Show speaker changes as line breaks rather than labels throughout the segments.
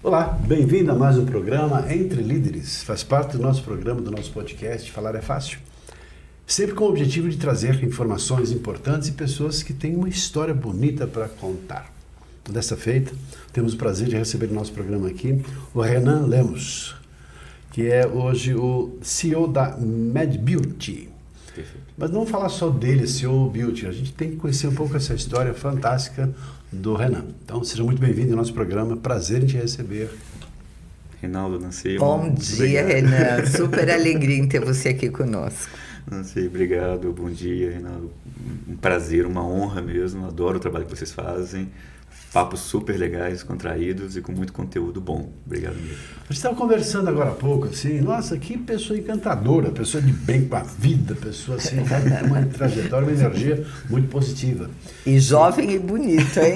Olá, bem-vindo a mais um programa Entre Líderes. Faz parte do nosso programa, do nosso podcast Falar é Fácil. Sempre com o objetivo de trazer informações importantes e pessoas que têm uma história bonita para contar. Dessa feita, temos o prazer de receber no nosso programa aqui o Renan Lemos, que é hoje o CEO da MedBeauty.
Perfeito.
Mas não falar só dele, CEO Beauty, a gente tem que conhecer um pouco essa história fantástica do Renan. Então, seja muito bem-vindo ao nosso programa, prazer em te receber.
Reinaldo, Nancy.
Bom dia, Renan. Super alegria em ter você aqui conosco.
Nancy, obrigado. Bom dia, Reinaldo. Um prazer, uma honra mesmo. Adoro o trabalho que vocês fazem. Papos super legais, contraídos e com muito conteúdo bom. Obrigado mesmo.
A gente estava conversando agora há pouco, assim, nossa, que pessoa encantadora, pessoa de bem com a vida, pessoa assim, uma trajetória, uma energia muito positiva.
E jovem e bonito, hein?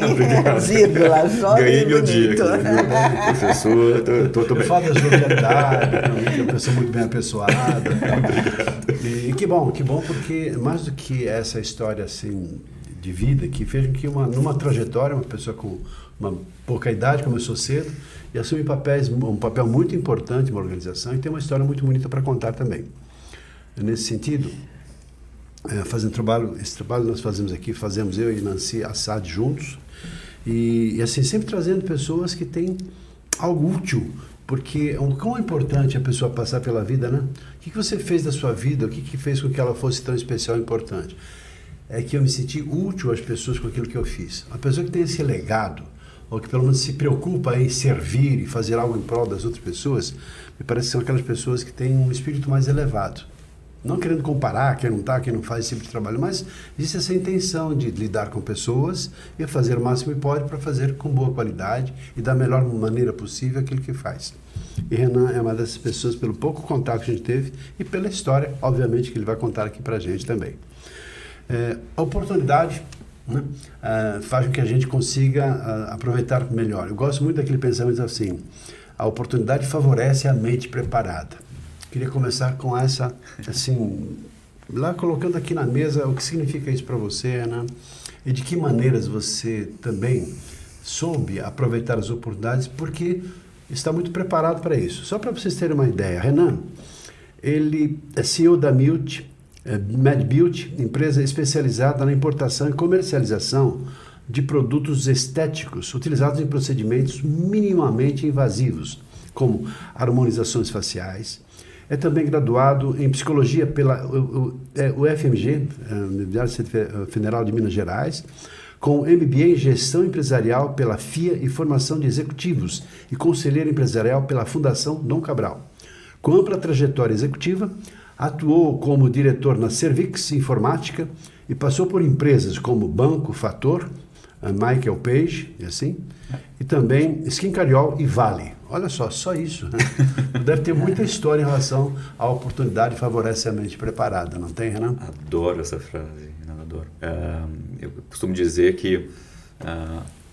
Vírgula, jovem
Ganhei
e
meu
bonito.
dia aqui, professor, tô bem.
Eu falo da jovialidade, que é uma pessoa muito bem apessoada. E que bom, porque mais do que essa história, assim, de vida, que fez com que numa trajetória, uma pessoa com uma pouca idade começou cedo e assume um papel muito importante numa organização e tem uma história muito bonita para contar também. Nesse sentido, esse trabalho nós fazemos eu e Nancy Assad juntos e assim, sempre trazendo pessoas que têm algo útil, porque quão importante a pessoa passar pela vida, né? O que você fez da sua vida, o que fez com que ela fosse tão especial e importante? É que eu me senti útil às pessoas com aquilo que eu fiz. A pessoa que tem esse legado, ou que pelo menos se preocupa em servir e fazer algo em prol das outras pessoas, me parece que são aquelas pessoas que têm um espírito mais elevado. Não querendo comparar quem não está, quem não faz esse tipo de trabalho, mas existe essa intenção de lidar com pessoas e fazer o máximo que pode para fazer com boa qualidade e da melhor maneira possível aquilo que faz. E Renan é uma dessas pessoas, pelo pouco contato que a gente teve e pela história, obviamente, que ele vai contar aqui para a gente também. A oportunidade, né, faz com que a gente consiga aproveitar melhor. Eu gosto muito daquele pensamento assim, a oportunidade favorece a mente preparada. Queria começar com essa, assim, lá colocando aqui na mesa o que significa isso para você, né? E de que maneiras você também soube aproveitar as oportunidades, porque está muito preparado para isso. Só para vocês terem uma ideia, Renan, ele é CEO da MedBeauty, empresa especializada na importação e comercialização de produtos estéticos utilizados em procedimentos minimamente invasivos, como harmonizações faciais. É também graduado em psicologia pela UFMG, Universidade Federal de Minas Gerais, com MBA em gestão empresarial pela FIA e formação de executivos e conselheiro empresarial pela Fundação Dom Cabral. Com ampla trajetória executiva, atuou como diretor na Servix Informática e passou por empresas como Banco Fator, Michael Page, e também Skincariol e Vale. Olha só isso, né? Deve ter muita história em relação à oportunidade que favorece a mente preparada, não tem, Renan?
Adoro essa frase, Renan, adoro. Eu costumo dizer que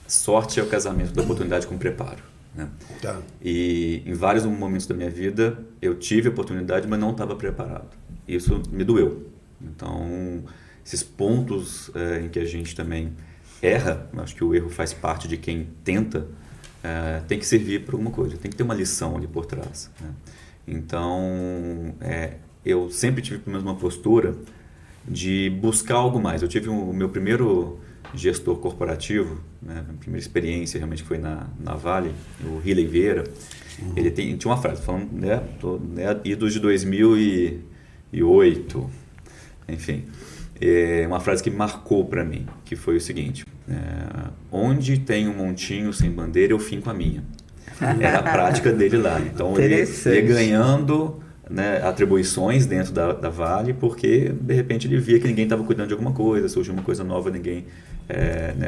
sorte é o casamento da oportunidade com preparo. Né?
Tá.
E em vários momentos da minha vida eu tive a oportunidade, mas não estava preparado. Isso me doeu. Então, esses pontos em que a gente também erra, acho que o erro faz parte de quem tenta, tem que servir para alguma coisa, tem que ter uma lição ali por trás. Né? Então, eu sempre tive pelo menos uma postura de buscar algo mais. Eu tive o meu primeiro gestor corporativo, né, a primeira experiência realmente foi na Vale, o Riley Vieira. Ele tinha uma frase, falando, idos de 2008, enfim, uma frase que marcou para mim, que foi o seguinte, onde tem um montinho sem bandeira, eu finco a minha. Era a prática dele lá. Então ele ia ganhando, né, atribuições dentro da Vale, porque de repente ele via que ninguém estava cuidando de alguma coisa, surgiu uma coisa nova, ninguém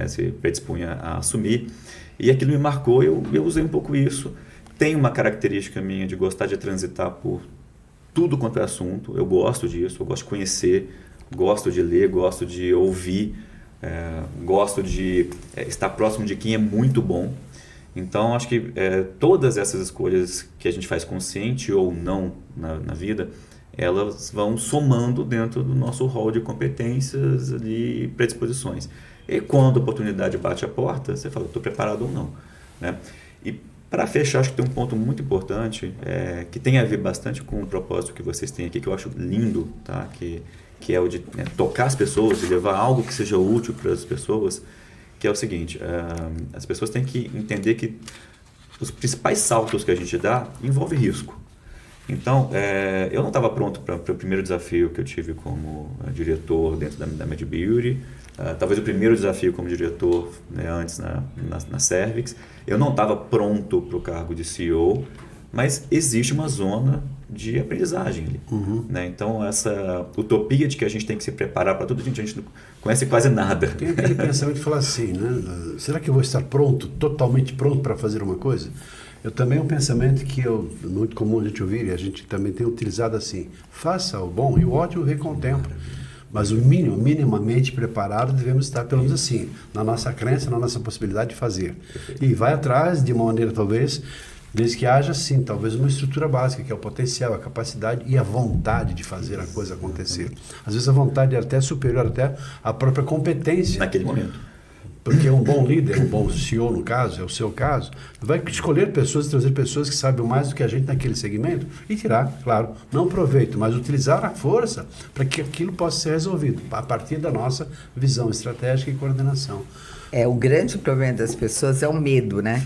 se predispunha a assumir. E aquilo me marcou, eu usei um pouco isso. Tem uma característica minha de gostar de transitar por tudo quanto é assunto, eu gosto disso, eu gosto de conhecer, gosto de ler, gosto de ouvir, gosto de estar próximo de quem é muito bom. Então, acho que todas essas escolhas que a gente faz consciente ou não na vida, elas vão somando dentro do nosso rol de competências e predisposições. E quando a oportunidade bate a porta, você fala, estou preparado ou não, né? E para fechar, acho que tem um ponto muito importante, que tem a ver bastante com o propósito que vocês têm aqui, que eu acho lindo, tá? Que é o de tocar as pessoas e levar algo que seja útil para as pessoas, que é o seguinte, as pessoas têm que entender que os principais saltos que a gente dá envolve risco. Então, eu não estava pronto para o primeiro desafio que eu tive como diretor dentro da Mad Beauty, talvez o primeiro desafio como diretor, né, antes na Cervix. Eu não estava pronto para o cargo de CEO, mas existe uma zona de aprendizagem ali. Né? Então, essa utopia de que a gente tem que se preparar para tudo, a gente não conhece quase nada.
Tem aquele pensamento de falar assim, né? Será que eu vou estar pronto, totalmente pronto para fazer uma coisa? Eu também um pensamento que é muito comum a gente ouvir, e a gente também tem utilizado assim, faça o bom e o ótimo vem com o tempo. Mas o minimamente preparado devemos estar, pelo menos assim, na nossa crença, na nossa possibilidade de fazer. E vai atrás de uma maneira, talvez, desde que haja, sim, talvez uma estrutura básica, que é o potencial, a capacidade e a vontade de fazer a coisa acontecer. Às vezes a vontade é até superior até à própria competência.
Naquele momento.
Porque um bom líder, um bom CEO, no caso, é o seu caso, vai escolher pessoas, trazer pessoas que sabem mais do que a gente naquele segmento e tirar, claro, não proveito, mas utilizar a força para que aquilo possa ser resolvido, a partir da nossa visão estratégica e coordenação.
O grande problema das pessoas é o medo, né?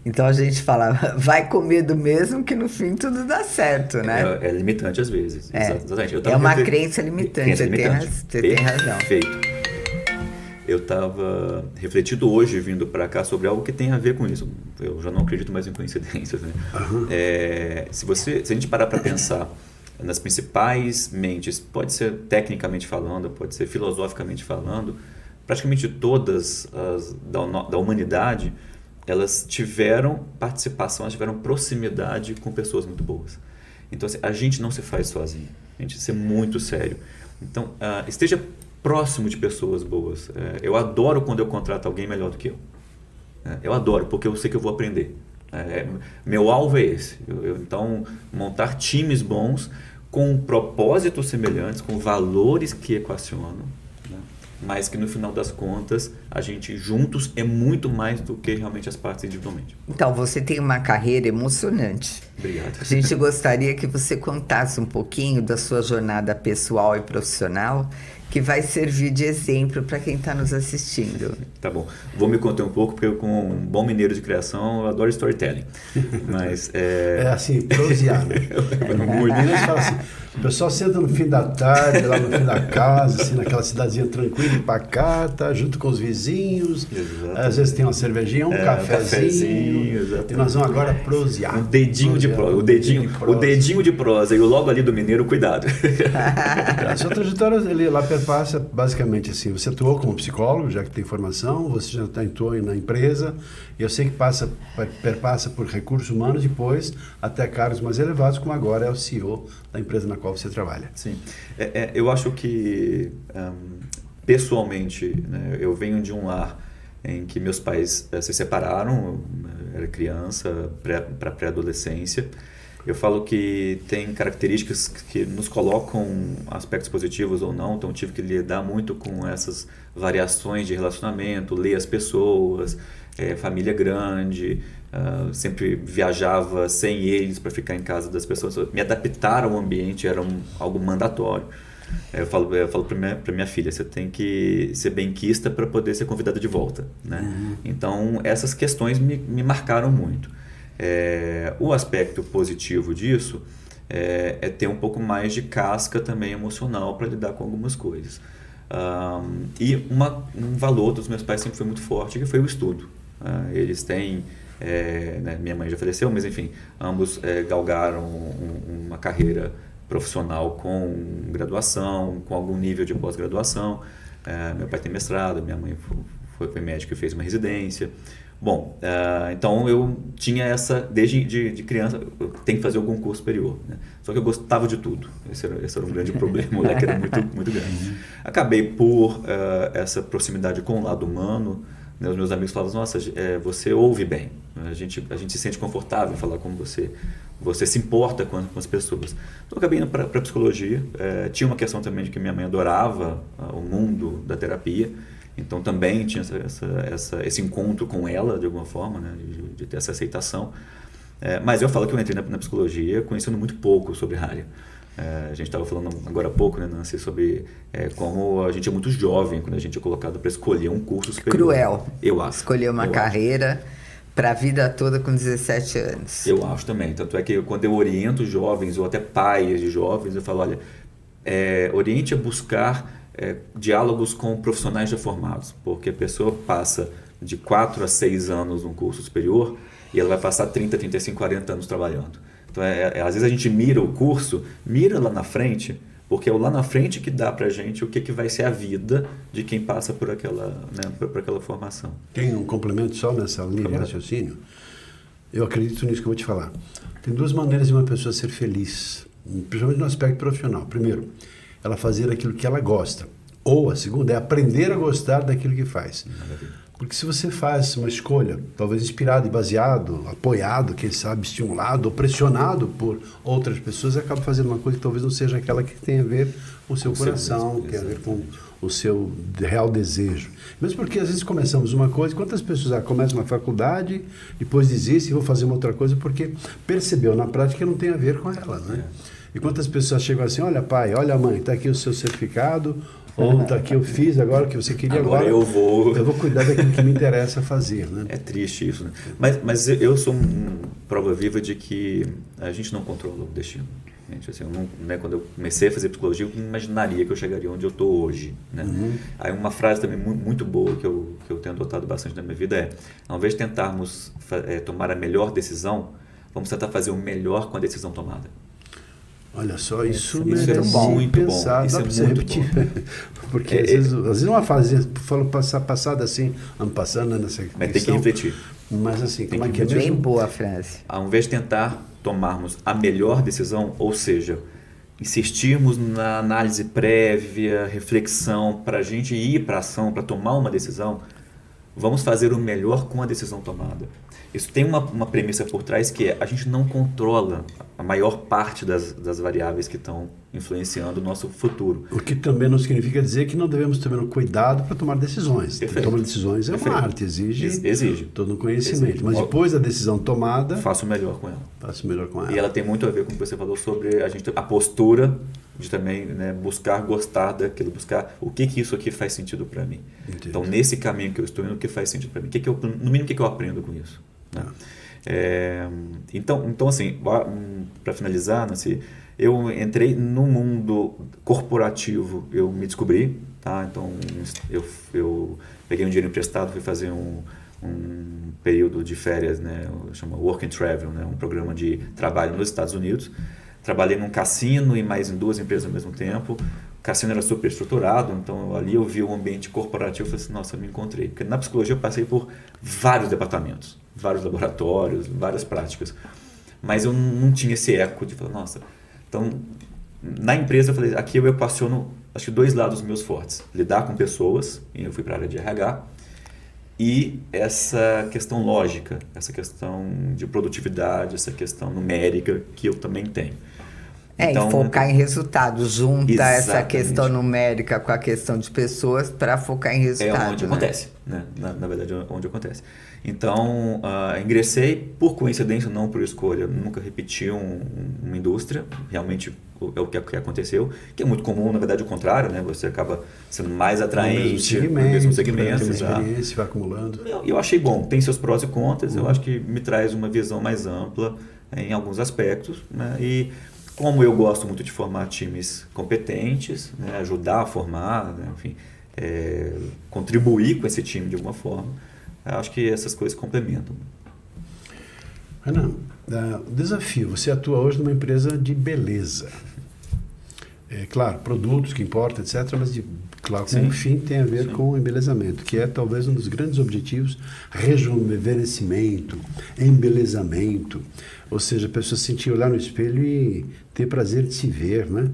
Então a gente fala, vai com medo mesmo que no fim tudo dá certo, né?
É limitante às vezes. Exatamente.
É uma crença limitante, você tem razão.
Perfeito. Eu estava refletindo hoje, vindo para cá, sobre algo que tem a ver com isso. Eu já não acredito mais em coincidências, né? Se a gente parar para pensar nas principais mentes, pode ser tecnicamente falando, pode ser filosoficamente falando, praticamente todas da humanidade, elas tiveram participação, elas tiveram proximidade com pessoas muito boas. Então, assim, a gente não se faz sozinho, a gente ser muito sério. Então, esteja próximo de pessoas boas. Eu adoro quando eu contrato alguém melhor do que eu. Eu adoro, porque eu sei que eu vou aprender. Meu alvo é esse. Então, montar times bons com propósitos semelhantes, com valores que equacionam, né? Mas que no final das contas, a gente juntos é muito mais do que realmente as partes individualmente.
Então, você tem uma carreira emocionante.
Obrigado.
A gente gostaria que você contasse um pouquinho da sua jornada pessoal e profissional, que vai servir de exemplo para quem está nos assistindo.
Tá bom. Vou me conter um pouco, porque eu, como um bom mineiro de criação, eu adoro storytelling. Mas,
É assim, prosear, né? Minas fala assim, o pessoal senta no fim da tarde, lá no fim da casa, assim, naquela cidadezinha tranquila e pacata, junto com os vizinhos.
Exatamente.
Às vezes tem uma cervejinha, um cafezinho.
Exatamente.
E nós vamos agora prosear.
Um dedinho de prosa. O dedinho de prosa e o logo ali do mineiro, cuidado.
A sua trajetória ele lá perpassa basicamente assim, você atuou como psicólogo, já que tem formação, você já atuou na empresa, e eu sei que perpassa por recursos humanos, depois até cargos mais elevados, como agora é o CEO da empresa na qual você trabalha.
Sim. Eu acho que, pessoalmente, né, eu venho de um lar em que meus pais se separaram, eu era criança, para pré-adolescência. Eu falo que tem características que nos colocam aspectos positivos ou não, então eu tive que lidar muito com essas variações de relacionamento, ler as pessoas, família grande, sempre viajava sem eles para ficar em casa das pessoas. Me adaptar ao ambiente era algo mandatório. Eu falo para minha filha, você tem que ser benquista para poder ser convidada de volta, né? Então essas questões me marcaram muito. O aspecto positivo disso é ter um pouco mais de casca também emocional para lidar com algumas coisas. E um valor dos meus pais sempre foi muito forte, que foi o estudo. Eles têm, né, minha mãe já faleceu, mas enfim, ambos galgaram uma carreira profissional com graduação, com algum nível de pós-graduação. Meu pai tem mestrado, minha mãe foi médica e fez uma residência. Bom, então eu tinha essa, desde de criança, eu tenho que fazer algum curso superior, né? Só que eu gostava de tudo, esse era um grande problema, o moleque era muito, muito grande. Acabei por essa proximidade com o lado humano, né? Os meus amigos falavam, nossa, você ouve bem, a gente se sente confortável em falar com você. Você se importa com as pessoas. Então, eu acabei indo para a psicologia. Tinha uma questão também de que minha mãe adorava o mundo da terapia. Então, também tinha esse encontro com ela, de alguma forma, né? De ter essa aceitação. Mas eu falo que eu entrei na psicologia conhecendo muito pouco sobre a área. A gente estava falando agora há pouco, né, Nancy, sobre como a gente é muito jovem quando a gente é colocado para escolher um curso superior.
Cruel.
Eu acho.
Escolher uma carreira para a vida toda com 17 anos.
Eu acho também. Tanto é que quando eu oriento jovens ou até pais de jovens, eu falo, olha, oriente a buscar diálogos com profissionais já formados, porque a pessoa passa de 4 a 6 anos num curso superior e ela vai passar 30, 35, 40 anos trabalhando. Então, às vezes a gente mira o curso, mira lá na frente, porque é lá na frente que dá pra gente o que vai ser a vida de quem passa por aquela, né, por aquela formação.
Tem um complemento só nessa linha de raciocínio? Eu acredito nisso que eu vou te falar. Tem 2 maneiras de uma pessoa ser feliz, principalmente no aspecto profissional. Primeiro, ela fazer aquilo que ela gosta. Ou a segunda é aprender a gostar daquilo que faz. Porque se você faz uma escolha, talvez inspirado e baseado, apoiado, quem sabe, estimulado ou pressionado por outras pessoas, acaba fazendo uma coisa que talvez não seja aquela que tem a ver com o seu coração, que tem a ver com o seu real desejo. Mesmo porque às vezes começamos uma coisa, quantas pessoas começam uma faculdade, depois desistem e vão fazer uma outra coisa porque percebeu na prática que não tem a ver com ela, né? E quantas pessoas chegam assim, olha pai, olha mãe, está aqui o seu certificado, ou está aqui eu fiz agora o que você queria, agora eu vou cuidar daquilo que me interessa fazer, né?
É triste isso, né? Mas eu sou prova viva de que a gente não controla o destino. Gente, assim, né, quando eu comecei a fazer psicologia, eu não imaginaria que eu chegaria onde eu estou hoje, né? Aí uma frase também muito boa que eu tenho adotado bastante na minha vida é: ao invés de tentarmos tomar a melhor decisão, vamos tentar fazer o melhor com a decisão tomada.
Olha só, isso
é muito
pensar,
bom. Isso
dá para você repetir. Porque às vezes uma fase, falo passada assim, ano passando nessa questão.
Mas tem que refletir.
Mas assim,
como é que é bem boa a frase.
Ao invés de tentar tomarmos a melhor decisão, ou seja, insistirmos na análise prévia, reflexão, para a gente ir para a ação, para tomar uma decisão, vamos fazer o melhor com a decisão tomada. Isso tem uma premissa por trás que é: a gente não controla a maior parte das variáveis que estão influenciando o nosso futuro.
O que também não significa dizer que não devemos ter cuidado para tomar decisões. Tomar decisões é uma arte, exige todo um conhecimento. Mas depois da decisão tomada,
faço o melhor com ela.
Faço o melhor com ela.
E ela tem muito a ver com o que você falou sobre a postura de também, né, buscar gostar daquilo, buscar o que isso aqui faz sentido para mim. Entendi. Então, nesse caminho que eu estou indo, o que faz sentido para mim? No mínimo, o que eu aprendo com isso? Né? Então, assim, para finalizar, Nancy, eu entrei no mundo corporativo, eu me descobri, tá? Então, eu peguei um dinheiro emprestado, fui fazer um período de férias, né? Chama Work and Travel, né? Um programa de trabalho nos Estados Unidos. Trabalhei num cassino e mais em 2 empresas ao mesmo tempo. O cassino era super estruturado, então ali eu vi o ambiente corporativo e falei assim, nossa, eu me encontrei. Porque na psicologia eu passei por vários departamentos, vários laboratórios, várias práticas. Mas eu não tinha esse eco de falar, nossa. Então, na empresa eu falei, aqui eu equaciono, acho que 2 lados meus fortes. Lidar com pessoas, e eu fui para a área de RH, e essa questão lógica, essa questão de produtividade, essa questão numérica que eu também tenho.
Então, e focar em resultados, junta essa questão numérica com a questão de pessoas para focar em resultados.
É onde acontece, né? Na verdade, é onde acontece. Então, ingressei por coincidência, não por escolha, nunca repeti uma indústria, realmente é o que aconteceu, que é muito comum, na verdade, o contrário, né? Você acaba sendo mais atraente no mesmo segmento.
Experiência, vai acumulando.
Eu achei bom, tem seus prós e contras, eu acho que me traz uma visão mais ampla em alguns aspectos, né? E como eu gosto muito de formar times competentes, né? Ajudar a formar, né? Enfim, contribuir com esse time de alguma forma, eu acho que essas coisas complementam.
Renan, o desafio, você atua hoje numa empresa de beleza. Claro, produtos que importam, etc., mas claro, com o fim tem a ver com o embelezamento, que é talvez um dos grandes objetivos, rejuvenescimento, embelezamento, ou seja, a pessoa sentir, olhar no espelho e ter prazer de se ver, né?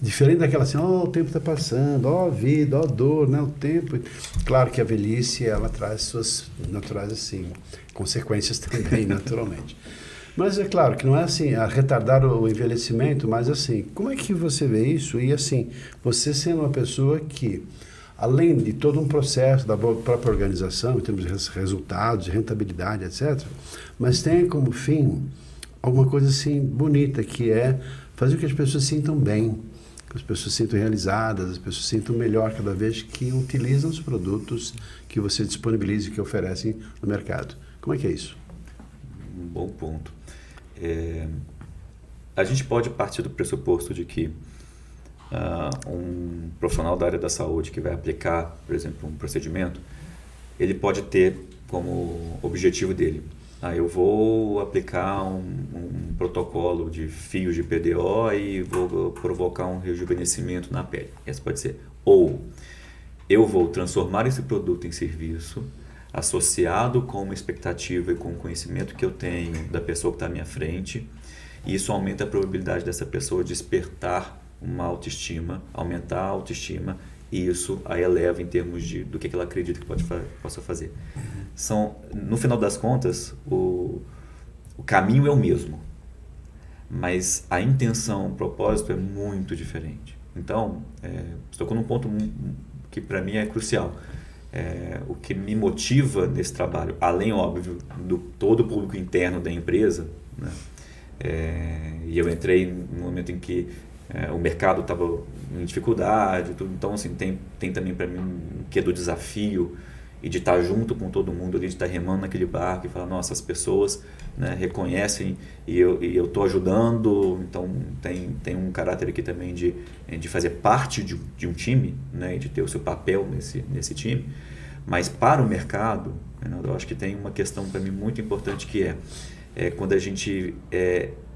Diferente daquela assim, o tempo está passando, a vida, a dor, né? O tempo. Claro que a velhice, ela traz suas naturais assim, consequências também, naturalmente. Mas é claro que não é assim, a retardar o envelhecimento, mas assim, como é que você vê isso? E assim, você sendo uma pessoa que, além de todo um processo da própria organização, em termos de resultados, de rentabilidade, etc., mas tem como fim alguma coisa assim bonita, que é fazer com que as pessoas se sintam bem, que as pessoas se sintam realizadas, as pessoas se sintam melhor cada vez que utilizam os produtos que você disponibiliza e que oferecem no mercado. Como é que é isso?
Um bom ponto. A gente pode partir do pressuposto de que um profissional da área da saúde que vai aplicar, por exemplo, um procedimento, ele pode ter como objetivo dele: eu vou aplicar um protocolo de fios de PDO e vou provocar um rejuvenescimento na pele. Essa pode ser. Ou eu vou transformar esse produto em serviço associado com uma expectativa e com o conhecimento que eu tenho da pessoa que está à minha frente, e isso aumenta a probabilidade dessa pessoa despertar uma autoestima, aumentar a autoestima, e isso aí eleva em termos do que ela acredita que possa fazer. No final das contas, o caminho é o mesmo, mas a intenção, o propósito é muito diferente. Então, você tocou num ponto que para mim é crucial. O que me motiva nesse trabalho, além, óbvio, do todo o público interno da empresa, né? E eu entrei no momento em que o mercado estava em dificuldade, tudo. Então, assim, tem também para mim um quê do desafio e de estar junto com todo mundo ali, de estar remando naquele barco e falar: nossa, as pessoas, né, reconhecem e eu estou ajudando. Então tem um caráter aqui também de fazer parte de um time, né, e de ter o seu papel nesse time. Mas para o mercado, Reinaldo, eu acho que tem uma questão para mim muito importante, que quando a gente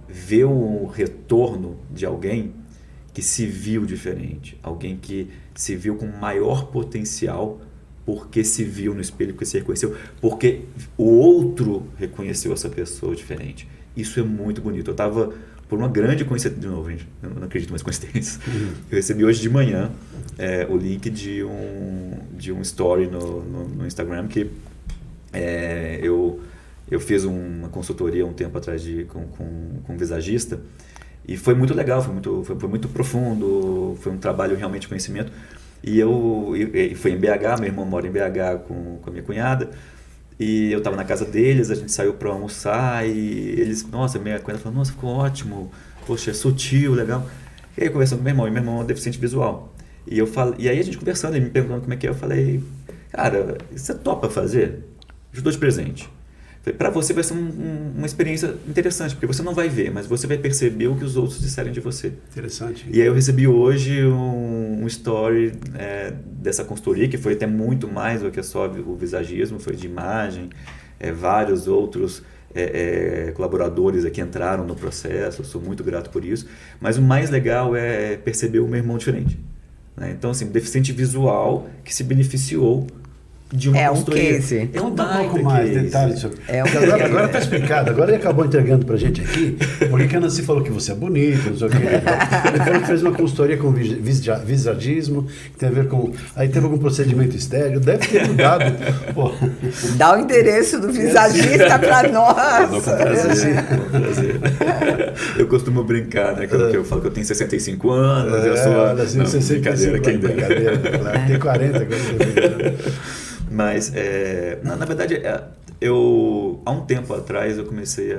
vê o retorno de alguém que se viu diferente, alguém que se viu com maior potencial, porque se viu no espelho, porque se reconheceu, porque o outro reconheceu essa pessoa diferente. Isso é muito bonito. Eu estava, por uma grande coincidência, de novo, gente, eu não acredito mais em coincidências, eu recebi hoje de manhã o link de um story no Instagram, que eu fiz uma consultoria um tempo atrás com um visagista, e foi muito legal, foi muito profundo, foi um trabalho realmente de conhecimento. E foi em BH, meu irmão mora em BH com a minha cunhada, e eu estava na casa deles, a gente saiu para almoçar, e eles, minha cunhada falou: nossa, ficou ótimo, poxa, é sutil, legal. E aí eu conversando com meu irmão é deficiente visual, e aí a gente conversando, ele me perguntando como é que é, eu falei: cara, você topa fazer? Ajudou de presente. Para você vai ser uma experiência interessante, porque você não vai ver, mas você vai perceber o que os outros disserem de você.
Interessante.
E aí eu recebi hoje um story dessa consultoria, que foi até muito mais do que só o visagismo, foi de imagem, vários outros colaboradores aqui entraram no processo, eu sou muito grato por isso. Mas o mais legal é perceber o meu irmão diferente, né? Então, assim, deficiente visual que se beneficiou de uma consultoria.
Case.
Conta um pouco mais detalhes sobre. Agora está explicado. Agora ele acabou entregando para a gente aqui, porque a Nancy falou que você é bonito, não sei o que. Ele falou que fez uma consultoria com visagismo, que tem a ver com. Aí teve algum procedimento estéreo, deve ter mudado. Pô.
Dá o endereço do visagista para nós.
Com prazer. Eu costumo brincar, né? Que eu falo que eu tenho 65 anos, eu sou.
Olha, assim, 65
quem dera.
Claro, tem 40 agora.
Mas, na verdade, há um tempo atrás eu comecei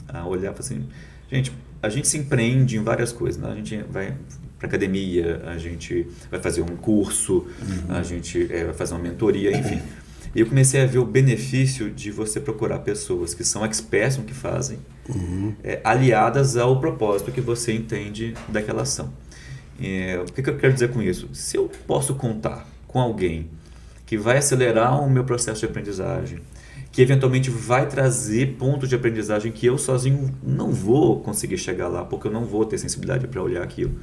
a olhar assim: gente, a gente se empreende em várias coisas, né? A gente vai para academia, a gente vai fazer um curso, a gente vai fazer uma mentoria, enfim. E eu comecei a ver o benefício de você procurar pessoas que são experts no que fazem, aliadas ao propósito que você entende daquela ação. O que eu quero dizer com isso? Se eu posso contar com alguém que vai acelerar o meu processo de aprendizagem, que eventualmente vai trazer pontos de aprendizagem que eu sozinho não vou conseguir chegar lá, porque eu não vou ter sensibilidade para olhar aquilo.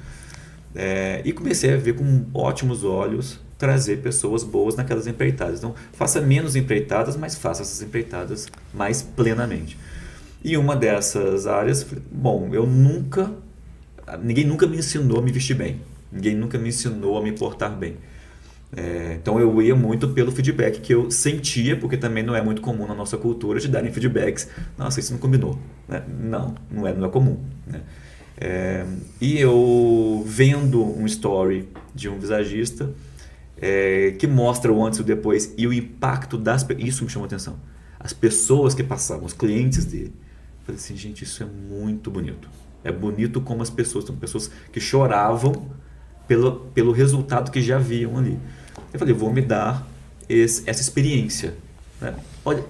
E comecei a ver com ótimos olhos trazer pessoas boas naquelas empreitadas. Então, faça menos empreitadas, mas faça essas empreitadas mais plenamente. E uma dessas áreas, ninguém nunca me ensinou a me vestir bem, ninguém nunca me ensinou a me portar bem. Então eu ia muito pelo feedback que eu sentia, porque também não é muito comum na nossa cultura de darem feedbacks. Nossa, isso não combinou. Né? Não é comum. Né? E eu vendo um story de um visagista que mostra o antes e o depois e o impacto isso me chamou a atenção. As pessoas que passavam, os clientes dele. Eu falei assim, gente, isso é muito bonito. É bonito como as pessoas, são pessoas que choravam pelo resultado que já viam ali. Eu falei, vou me dar essa experiência. Né?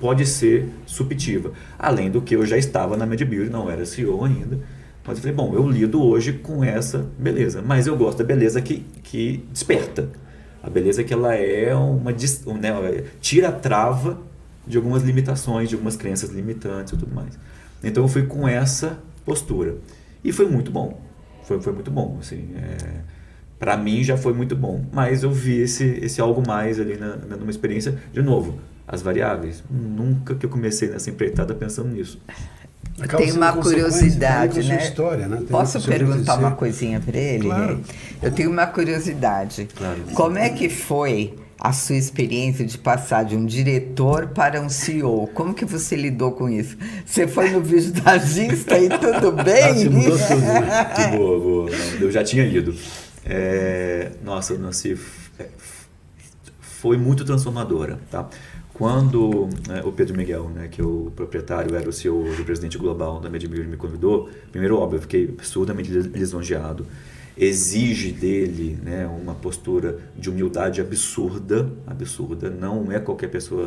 Pode ser subjetiva. Além do que eu já estava na MedBeauty, não era CEO ainda. Mas eu falei, bom, eu lido hoje com essa beleza. Mas eu gosto da beleza que desperta. A beleza que ela é tira a trava de algumas limitações, de algumas crenças limitantes e tudo mais. Então eu fui com essa postura. E foi muito bom. Foi muito bom. Assim, para mim já foi muito bom. Mas eu vi esse algo mais ali numa experiência. De novo, as variáveis. Nunca que eu comecei nessa empreitada pensando nisso.
Tem uma curiosidade, né?
História, né?
Posso perguntar uma coisinha para ele?
Claro.
Eu tenho uma curiosidade.
Claro.
Como é que foi a sua experiência de passar de um diretor para um CEO? Como que você lidou com isso? Você foi no visagista e tudo bem?
Você mudou tudo.
Boa. Não, eu já tinha ido. Nossa, Nancy, foi muito transformadora, tá? Quando o Pedro Miguel, né, que é o proprietário, era o CEO do presidente global da MedBeauty, me convidou, primeiro, óbvio, eu fiquei absurdamente lisonjeado. Exige dele, né, uma postura de humildade absurda. Não é qualquer pessoa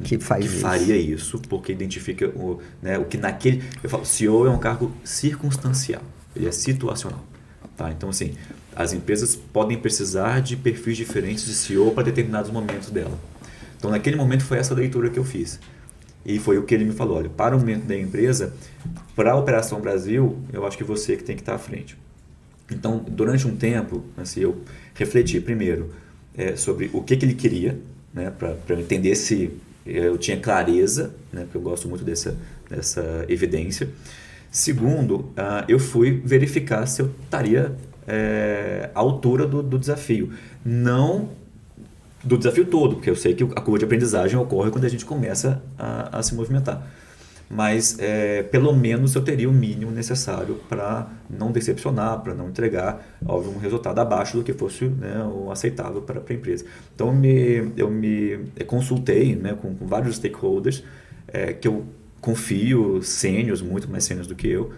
que faria isso, porque identifica o que naquele... Eu falo, CEO é um cargo circunstancial, ele é situacional. Tá? Então, assim, as empresas podem precisar de perfis diferentes de CEO para determinados momentos dela. Então, naquele momento, foi essa leitura que eu fiz. E foi o que ele me falou, olha, para o momento da empresa, para a Operação Brasil, eu acho que você que tem que estar à frente. Então, durante um tempo, assim, eu refleti primeiro sobre o que ele queria, né, para eu entender se eu tinha clareza, né, porque eu gosto muito dessa evidência. Segundo, eu fui verificar se eu estaria à altura do desafio. Não do desafio todo, porque eu sei que a curva de aprendizagem ocorre quando a gente começa a se movimentar. Mas, pelo menos, eu teria o mínimo necessário para não decepcionar, para não entregar, óbvio, um resultado abaixo do que fosse, né, o aceitável para a empresa. Então, eu me consultei, né, com vários stakeholders que eu confio, sêniors, muito mais sêniors do que eu,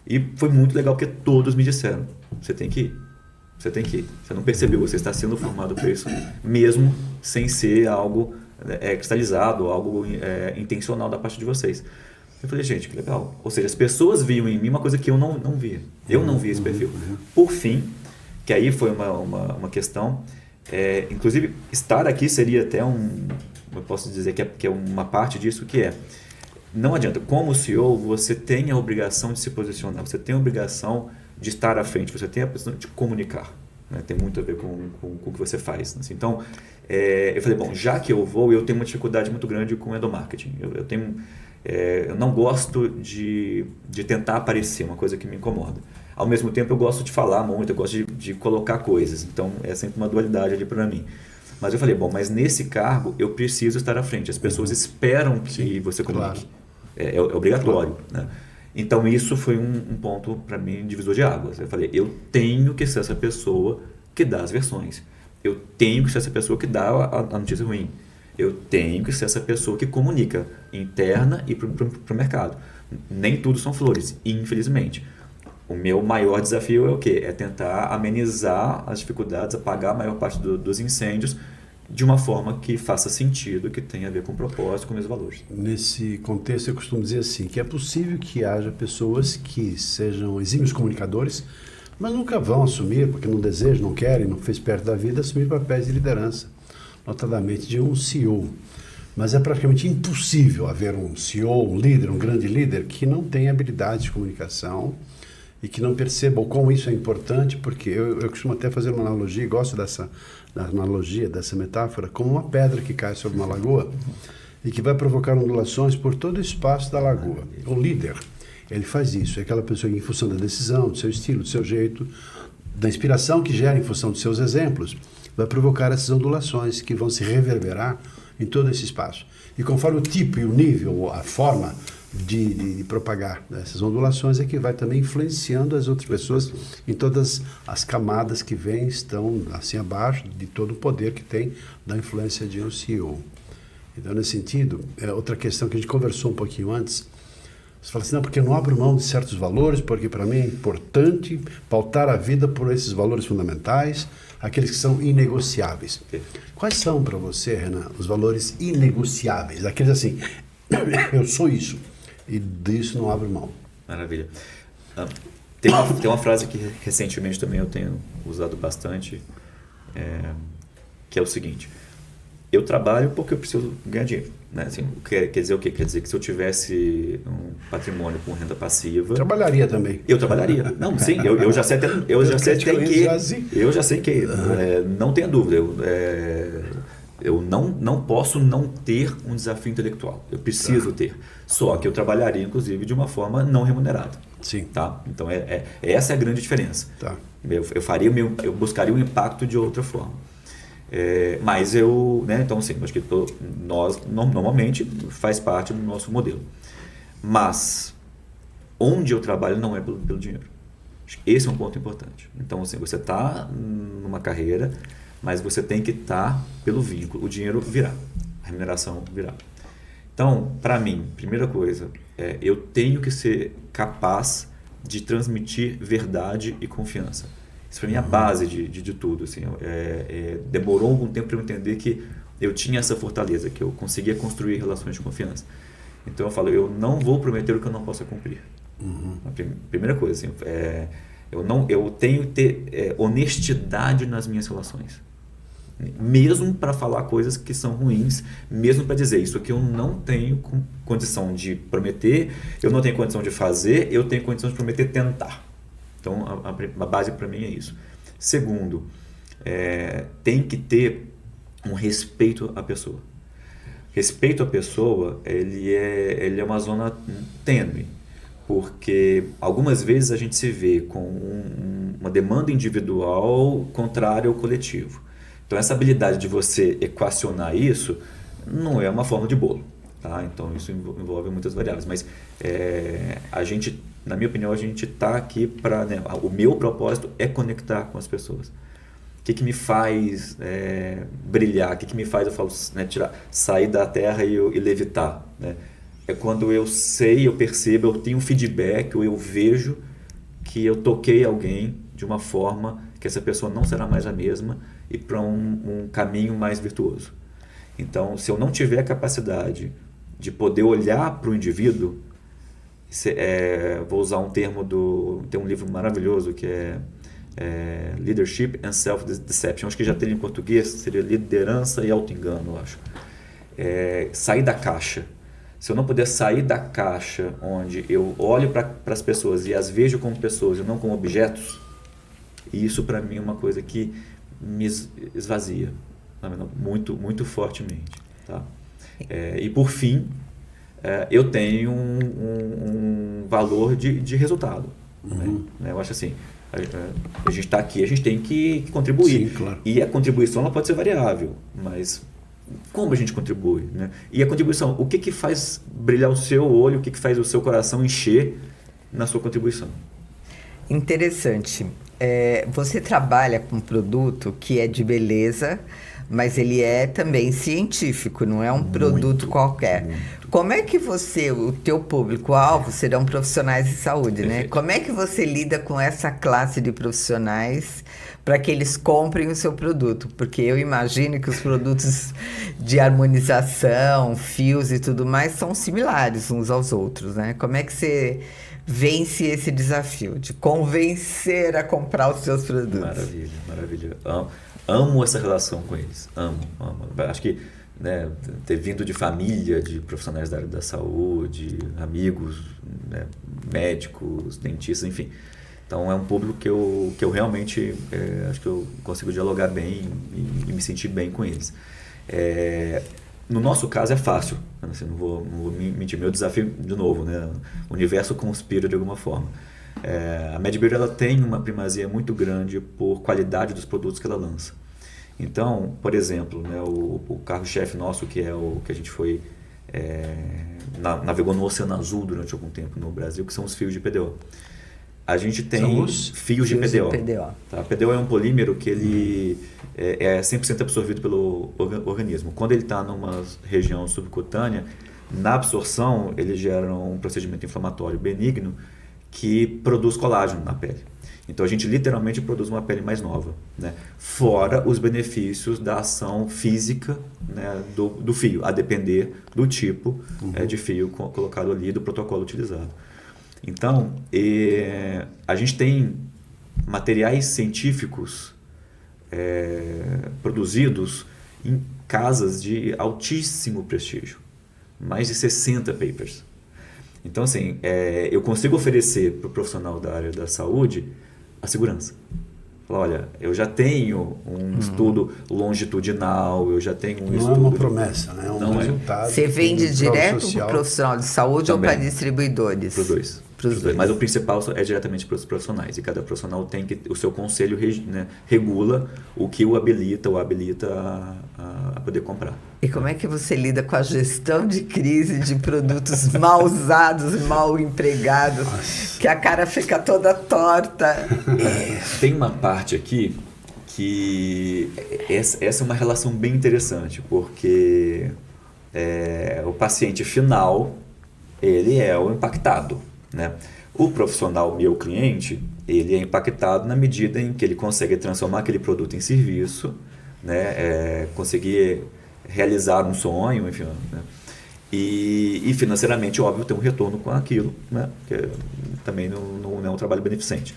e foi muito legal porque todos me disseram, você tem que ir. Você tem que ir. Você não percebeu, você está sendo formado para isso, mesmo sem ser algo cristalizado, algo intencional da parte de vocês. Eu falei, gente, que legal. Ou seja, as pessoas viam em mim uma coisa que eu não via. Eu não via esse perfil. Por fim, que aí foi uma questão, inclusive, estar aqui seria até eu posso dizer que é uma parte disso que não adianta. Como CEO, você tem a obrigação de se posicionar, você tem a obrigação de estar à frente, você tem a obrigação de comunicar. Né? Tem muito a ver com o que você faz. Assim. Então, eu falei, bom, já que eu tenho uma dificuldade muito grande com endomarketing. Eu não gosto de tentar aparecer, uma coisa que me incomoda. Ao mesmo tempo, eu gosto de falar muito, eu gosto de colocar coisas. Então, é sempre uma dualidade ali para mim. Mas eu falei, bom, mas nesse cargo eu preciso estar à frente. As pessoas esperam que você comunique. Claro. É obrigatório. Claro. Né? Então, isso foi um ponto, para mim, divisor de águas. Eu falei, eu tenho que ser essa pessoa que dá as versões. Eu tenho que ser essa pessoa que dá a notícia ruim. Eu tenho que ser essa pessoa que comunica interna e para o mercado. Nem tudo são flores, infelizmente. O meu maior desafio é o quê? É tentar amenizar as dificuldades, apagar a maior parte dos incêndios de uma forma que faça sentido, que tenha a ver com o propósito, com os meus valores.
Nesse contexto, eu costumo dizer assim, que é possível que haja pessoas que sejam exímios comunicadores, mas nunca vão assumir, porque não desejam, não querem, não fez perto da vida, assumir papéis de liderança, notadamente de um CEO. Mas é praticamente impossível haver um CEO, um líder, um grande líder, que não tenha habilidade de comunicação e que não perceba o quão isso é importante, porque eu costumo até fazer uma analogia, gosto dessa analogia, dessa metáfora, como uma pedra que cai sobre uma lagoa e que vai provocar ondulações por todo o espaço da lagoa. O líder, ele faz isso, é aquela pessoa que, em função da decisão, do seu estilo, do seu jeito, da inspiração que gera em função dos seus exemplos, vai provocar essas ondulações que vão se reverberar em todo esse espaço. E conforme o tipo e o nível, a forma de propagar essas ondulações é que vai também influenciando as outras pessoas em todas as camadas que vêm, estão assim abaixo de todo o poder que tem da influência de um CEO. Então, nesse sentido, outra questão que a gente conversou um pouquinho antes, você fala assim, não, porque eu não abro mão de certos valores, porque para mim é importante pautar a vida por esses valores fundamentais, aqueles que são inegociáveis. Quais são para você, Renan, os valores inegociáveis? Aqueles assim, eu sou isso, e disso não abro mão.
Maravilha. Tem uma frase que recentemente também eu tenho usado bastante, que é o seguinte: eu trabalho porque eu preciso ganhar dinheiro. Né? Assim, quer dizer o quê? Quer dizer que se eu tivesse um patrimônio com renda passiva...
Trabalharia também.
Eu trabalharia. Não, sim, eu já sei que não tenha dúvida. Eu não posso não ter um desafio intelectual. Eu preciso ter. Só que eu trabalharia, inclusive, de uma forma não remunerada.
Sim.
Tá? Então, essa é a grande diferença.
Tá.
Eu buscaria o impacto de outra forma. Mas eu, né, então assim, acho que nós normalmente faz parte do nosso modelo. Mas onde eu trabalho não é pelo dinheiro. Acho que esse é um ponto importante. Então assim, você está numa carreira, mas você tem que estar pelo vínculo. O dinheiro virá, a remuneração virá. Então, para mim, primeira coisa, eu tenho que ser capaz de transmitir verdade e confiança. Isso para mim é a base de tudo. Assim, demorou algum tempo para eu entender que eu tinha essa fortaleza, que eu conseguia construir relações de confiança. Então eu falo, eu não vou prometer o que eu não possa cumprir. A primeira coisa, assim, eu tenho que ter honestidade nas minhas relações. Mesmo para falar coisas que são ruins, mesmo para dizer isso aqui eu não tenho condição de prometer, eu não tenho condição de fazer, eu tenho condição de prometer tentar. Então, a base para mim é isso. Segundo, tem que ter um respeito à pessoa. Respeito à pessoa, ele é uma zona tênue, porque algumas vezes a gente se vê com uma demanda individual contrária ao coletivo. Então, essa habilidade de você equacionar isso não é uma forma de bolo. Tá? Então, isso envolve muitas variáveis. Mas na minha opinião, a gente está aqui para... Né, o meu propósito é conectar com as pessoas. O que me faz brilhar? O que me faz, eu falo, né, sair da terra e levitar? Né? É quando eu sei, eu percebo, eu tenho um feedback, ou eu vejo que eu toquei alguém de uma forma que essa pessoa não será mais a mesma e para um caminho mais virtuoso. Então, se eu não tiver a capacidade de poder olhar para o indivíduo, vou usar um termo tem um livro maravilhoso que é Leadership and Self-Deception, acho que já tem em português, seria Liderança e Auto-Engano, eu acho. Sair da caixa. Se eu não puder sair da caixa onde eu olho para as pessoas e as vejo como pessoas e não como objetos, isso para mim é uma coisa que me esvazia muito, muito fortemente. Tá? E por fim, eu tenho um valor de resultado. Né? Eu acho assim, a gente está aqui, a gente tem que contribuir.
Sim, claro.
E a contribuição ela pode ser variável, mas como a gente contribui? Né? E a contribuição, o que faz brilhar o seu olho, o que faz o seu coração encher na sua contribuição?
Interessante. Você trabalha com um produto que é de beleza, mas ele é também científico, não é um produto qualquer. Como é que o teu público-alvo serão profissionais de saúde, né? Como é que você lida com essa classe de profissionais para que eles comprem o seu produto? Porque eu imagino que os produtos de harmonização, fios e tudo mais são similares uns aos outros, né? Como é que você vence esse desafio de convencer a comprar os seus produtos?
Maravilha, maravilha. Amo essa relação com eles, amo. Acho que, né, ter vindo de família, de profissionais da área da saúde, amigos, né, médicos, dentistas, enfim. Então é um público que eu realmente acho que eu consigo dialogar bem e me sentir bem com eles. No nosso caso é fácil, assim, não vou mentir, meu desafio de novo, né? O universo conspira de alguma forma. A Mad Beauty ela tem uma primazia muito grande por qualidade dos produtos que ela lança. Então, por exemplo, né, o carro-chefe nosso, que é o que a gente foi navegou no Oceano Azul durante algum tempo no Brasil, que são os fios de PDO. A gente tem os fios de PDO. Tá? PDO é um polímero que ele é 100% absorvido pelo organismo. Quando ele está numa região subcutânea, na absorção ele gera um procedimento inflamatório benigno que produz colágeno na pele. Então a gente literalmente produz uma pele mais nova, né? Fora os benefícios da ação física, né, do fio, a depender do tipo de fio colocado ali, do protocolo utilizado. Então, a gente tem materiais científicos produzidos em casas de altíssimo prestígio, mais de 60 papers. Então, assim, eu consigo oferecer para o profissional da área da saúde a segurança. Olha, eu já tenho um estudo longitudinal, eu já tenho um estudo...
Não é uma promessa, né? É um resultado.
Você vende direto para o profissional de saúde também, ou para distribuidores?
Para os dois. Mas o principal é diretamente para os profissionais. E cada profissional tem que... O seu conselho regula o que o habilita a poder comprar.
E como é que você lida com a gestão de crise de produtos mal usados, mal empregados, que a cara fica toda torta?
Tem uma parte aqui que... Essa é uma relação bem interessante, porque o paciente final, ele é o impactado, né? O profissional, meu cliente, ele é impactado na medida em que ele consegue transformar aquele produto em serviço, né? Conseguir realizar um sonho, enfim, né? E financeiramente, óbvio, ter um retorno com aquilo, né? Que também não é um trabalho beneficente.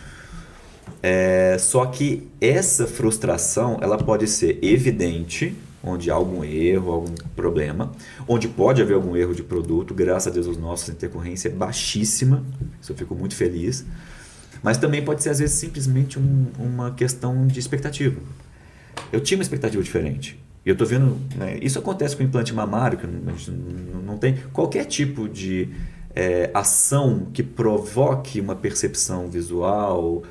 Só que essa frustração, ela pode ser evidente, onde há algum erro, algum problema, onde pode haver algum erro de produto. Graças a Deus, os nossos intercorrência é baixíssima, isso eu fico muito feliz. Mas também pode ser, às vezes, simplesmente uma questão de expectativa. Eu tinha uma expectativa diferente. E eu estou vendo, né, isso acontece com o implante mamário, que não tem qualquer tipo de ação que provoque uma percepção visual,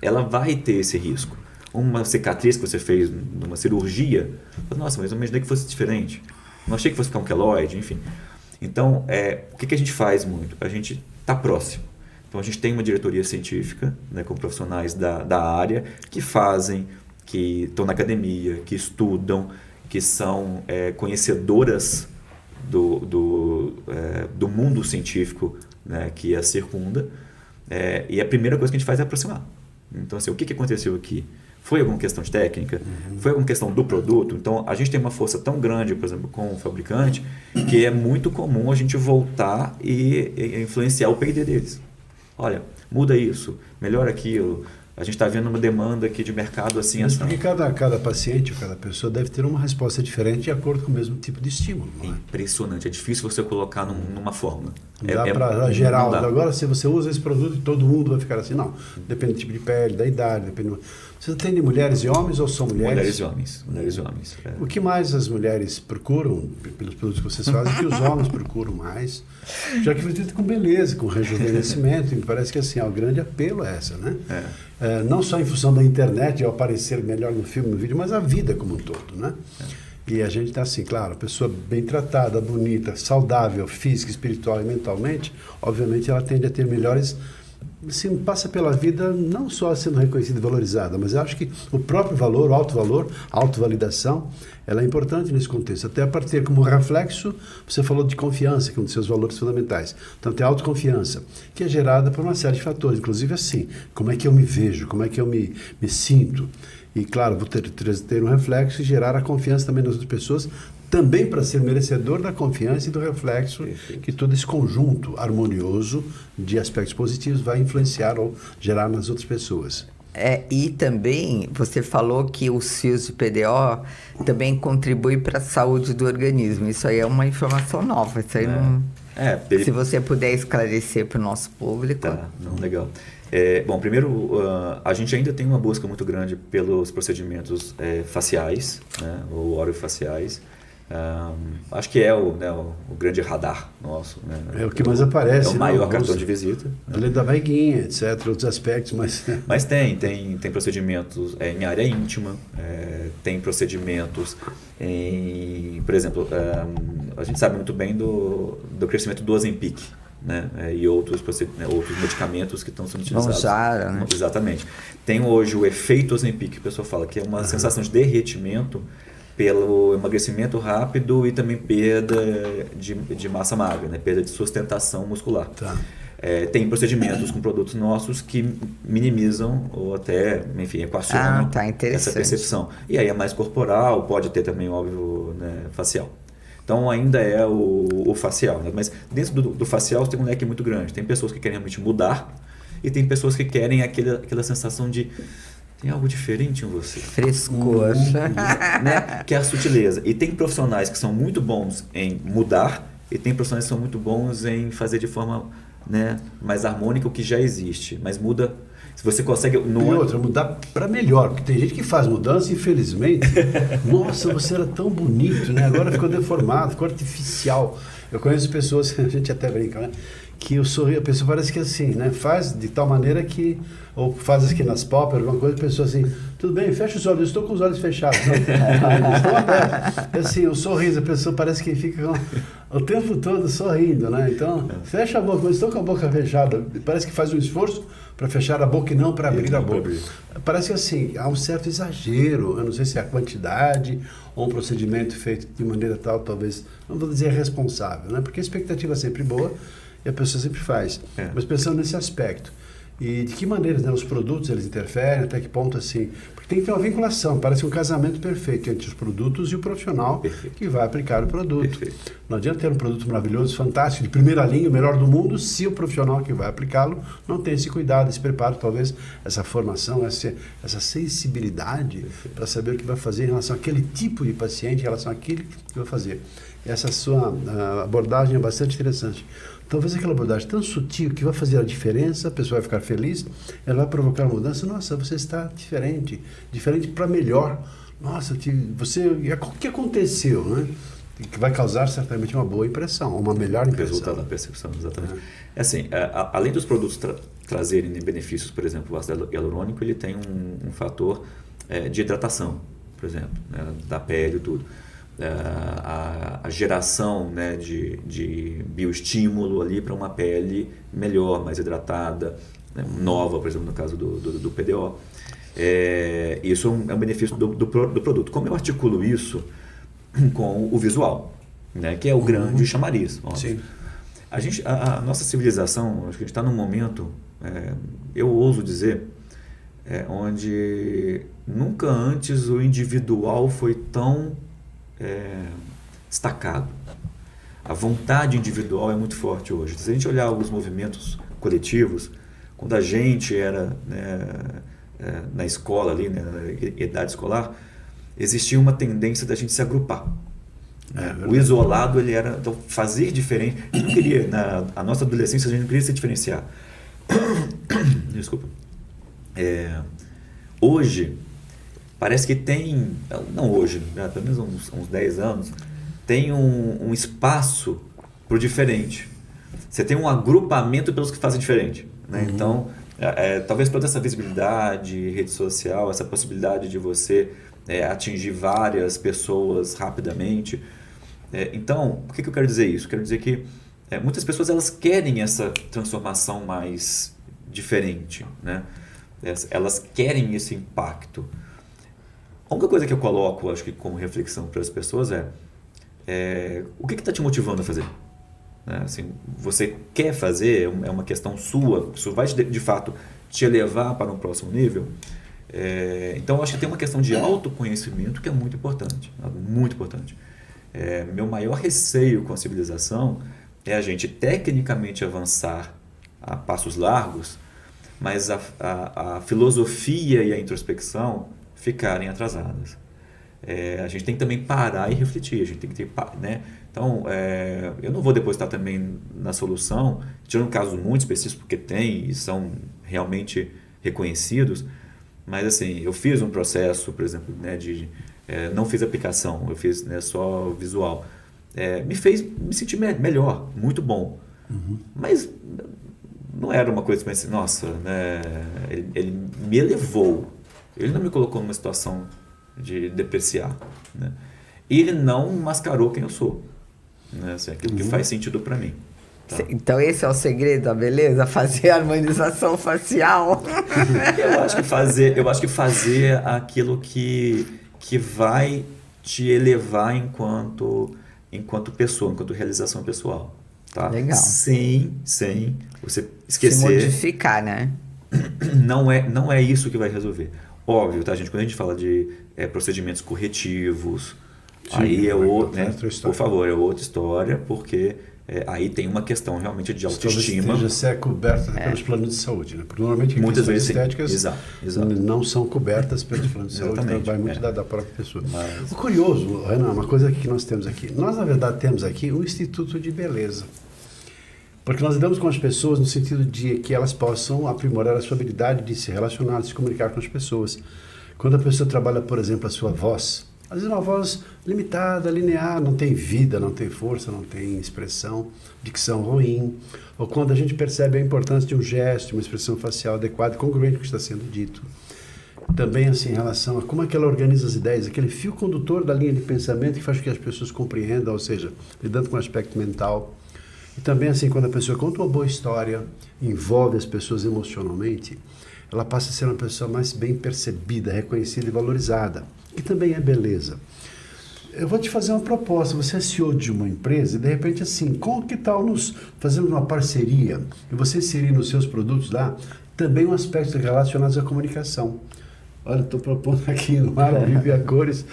ela vai ter esse risco. Uma cicatriz que você fez numa cirurgia, nossa, mas eu imaginei que fosse diferente. Não achei que fosse ficar um queloide, enfim. Então, o que a gente faz muito? A gente está próximo. Então, a gente tem uma diretoria científica, né, com profissionais da área que fazem, que estão na academia, que estudam, que são conhecedoras do mundo científico, né, que a circunda. E a primeira coisa que a gente faz é aproximar. Então, assim, o que aconteceu aqui? Foi alguma questão de técnica? Foi alguma questão do produto? Então, a gente tem uma força tão grande, por exemplo, com o fabricante, que é muito comum a gente voltar e influenciar o P&D deles. Olha, muda isso, melhora aquilo. A gente está vendo uma demanda aqui de mercado assim.
Mas porque cada paciente, cada pessoa deve ter uma resposta diferente de acordo com o mesmo tipo de estímulo. Não é?
Impressionante, é difícil você colocar numa fórmula.
Não dá para geral. Agora, se você usa esse produto, todo mundo vai ficar assim. Não, depende do tipo de pele, da idade, depende... Você atende mulheres e homens ou são mulheres?
Mulheres e homens.
O que mais as mulheres procuram, pelos produtos que vocês fazem, que os homens procuram mais? Já que você com beleza, com rejuvenescimento, me parece que assim, o grande apelo é essa, né? Não só em função da internet, ao aparecer melhor no filme, no vídeo, mas a vida como um todo, né? E a gente está assim, claro, a pessoa bem tratada, bonita, saudável, física, espiritual e mentalmente, obviamente ela tende a ter melhores... Assim, passa pela vida não só sendo reconhecida e valorizada, mas eu acho que o próprio valor, a autovalidação, ela é importante nesse contexto. Até a partir como reflexo, você falou de confiança, que é um dos seus valores fundamentais. Então, tem a autoconfiança, que é gerada por uma série de fatores, inclusive assim, como é que eu me vejo, como é que eu me sinto. E, claro, vou ter um reflexo e gerar a confiança também nas outras pessoas, também para ser merecedor da confiança e do reflexo. Perfeito. Que todo esse conjunto harmonioso de aspectos positivos vai influenciar ou gerar nas outras pessoas.
E também você falou que os fios de PDO também contribuem para a saúde do organismo. Isso aí é uma informação nova. Isso aí não... Se você puder esclarecer para o nosso público.
Tá, não, legal. Bom, primeiro, a gente ainda tem uma busca muito grande pelos procedimentos faciais, né, ou orofaciais, Acho que é o grande radar nosso. Né?
É o que mais aparece.
É o maior cartão de visita.
Além da barriguinha, etc., outros aspectos, mas...
Mas tem procedimentos em área íntima, tem procedimentos em... Por exemplo, a gente sabe muito bem do crescimento do Ozempic, né? E outros medicamentos que estão sendo utilizados.
Mounjaro, né?
Exatamente. Tem hoje o efeito Ozempic, que o pessoal fala, que é uma sensação de derretimento pelo emagrecimento rápido e também perda de massa magra, né? Perda de sustentação muscular.
Tá.
Tem procedimentos com produtos nossos que minimizam ou até, enfim, equacionam essa percepção. E aí é mais corporal, pode ter também, óbvio, né, facial. Então ainda é o facial, né? Mas dentro do facial tem um leque muito grande. Tem pessoas que querem realmente mudar e tem pessoas que querem aquela sensação de tem algo diferente em você.
Frescor.
Né? Que é a sutileza. E tem profissionais que são muito bons em mudar e tem profissionais que são muito bons em fazer de forma, né, mais harmônica o que já existe. Mas muda... Se você consegue...
E outra, mudar para melhor. Porque tem gente que faz mudança, infelizmente. Nossa, você era tão bonito, né? Agora ficou deformado, ficou artificial. Eu conheço pessoas, a gente até brinca, né? Que eu sorri, a pessoa parece que assim, né? Faz de tal maneira que... Ou faz aqui nas pálpebras, alguma coisa, a pessoa assim, tudo bem, fecha os olhos, eu estou com os olhos fechados. Eles estão abertos. Assim, o sorriso, a pessoa parece que fica o tempo todo sorrindo, né? Então, fecha a boca, eu estou com a boca fechada. Parece que faz um esforço para fechar a boca e não para abrir a boca. Parece que assim, há um certo exagero, eu não sei se é a quantidade ou um procedimento feito de maneira tal, talvez, não vou dizer responsável, né? Porque a expectativa é sempre boa e a pessoa sempre faz. Mas pensando nesse aspecto. E de que maneira, né, os produtos eles interferem, até que ponto assim? Porque tem que ter uma vinculação, parece um casamento perfeito entre os produtos e o profissional que vai aplicar o produto. Não adianta ter um produto maravilhoso, fantástico, de primeira linha, o melhor do mundo, se o profissional que vai aplicá-lo não tem esse cuidado, esse preparo, talvez essa formação, essa sensibilidade para saber o que vai fazer em relação àquele tipo de paciente, em relação àquilo que vai fazer. Essa sua abordagem é bastante interessante. Talvez aquela abordagem tão sutil que vai fazer a diferença, a pessoa vai ficar feliz, ela vai provocar uma mudança. Nossa, você está diferente para melhor. Nossa, o que aconteceu, né? Que vai causar certamente uma boa impressão, uma melhor impressão.
Resultado da percepção, exatamente. É assim, além dos produtos trazerem benefícios, por exemplo, o ácido hialurônico, ele tem um fator de hidratação, por exemplo, né, da pele e tudo. A geração, né, de bioestímulo ali para uma pele melhor, mais hidratada, né, nova, por exemplo, no caso do PDO. Isso é um benefício do produto. Como eu articulo isso com o visual, né, que é o grande chamariz?
Sim.
A nossa civilização, acho que a gente está num momento, eu ouso dizer, onde nunca antes o individual foi tão destacado. A vontade individual é muito forte hoje. Se a gente olhar alguns movimentos coletivos, quando a gente era, né, na escola ali, né, na idade escolar, existia uma tendência da gente se agrupar. O isolado, ele era, então, fazer diferente. A gente não queria, na nossa adolescência, a gente não queria se diferenciar. Desculpa. Hoje parece que tem, não hoje, né, pelo menos uns 10 anos, tem um espaço para o diferente. Você tem um agrupamento pelos que fazem diferente. Né? Então, talvez toda essa visibilidade, rede social, essa possibilidade de você atingir várias pessoas rapidamente. Então, por que eu quero dizer isso? Quero dizer que muitas pessoas elas querem essa transformação mais diferente. Né? Elas querem esse impacto. A única coisa que eu coloco, acho que como reflexão para as pessoas o que está te motivando a fazer? Assim, você quer fazer, é uma questão sua, isso vai de fato te elevar para um próximo nível? Então, acho que tem uma questão de autoconhecimento que é muito importante, muito importante. Meu maior receio com a civilização é a gente tecnicamente avançar a passos largos, mas a filosofia e a introspecção ficarem atrasadas. A gente tem que também parar e refletir, a gente tem que ter, né? Então, eu não vou depositar também na solução, tirando casos muito específicos, porque tem e são realmente reconhecidos, mas assim, eu fiz um processo, por exemplo, né, de não fiz aplicação, eu fiz, né, só visual. Me fez me sentir melhor, muito bom. Mas não era uma coisa que eu pensei, nossa, né, ele me elevou. Ele não me colocou numa situação de depreciar, né? E ele não mascarou quem eu sou, né? Assim, aquilo que faz sentido para mim. Tá?
Então esse é o segredo da beleza? Fazer harmonização facial?
Eu acho que fazer aquilo que vai te elevar enquanto pessoa, enquanto realização pessoal. Tá?
Legal.
Sem você esquecer.
Se modificar, né?
Não é isso que vai resolver. Óbvio, tá, gente? Quando a gente fala de procedimentos corretivos, sim, aí né, por favor, é outra história, porque aí tem uma questão realmente de autoestima.
Talvez seja coberta pelos planos de saúde, né? Porque normalmente
muitas vezes
estéticas
exato.
não são cobertas pelos planos de saúde, então vai muito da própria pessoa.
Mas...
O curioso, Renan, uma coisa que nós temos aqui. Nós, na verdade, temos aqui um Instituto de Beleza. Porque nós lidamos com as pessoas no sentido de que elas possam aprimorar a sua habilidade de se relacionar, de se comunicar com as pessoas. Quando a pessoa trabalha, por exemplo, a sua voz, às vezes uma voz limitada, linear, não tem vida, não tem força, não tem expressão, dicção ruim. Ou quando a gente percebe a importância de um gesto, uma expressão facial adequada e congruente com o que está sendo dito. Também assim, em relação a como é que ela organiza as ideias, aquele fio condutor da linha de pensamento que faz com que as pessoas compreendam, ou seja, lidando com o aspecto mental. E também assim, quando a pessoa conta uma boa história, envolve as pessoas emocionalmente, ela passa a ser uma pessoa mais bem percebida, reconhecida e valorizada, que também é beleza. Eu vou te fazer uma proposta, você é CEO de uma empresa e de repente assim, que tal nos fazermos uma parceria e você inserir nos seus produtos lá também um aspecto relacionado à comunicação. Olha, estou propondo aqui no ar, ao vivo e a cores,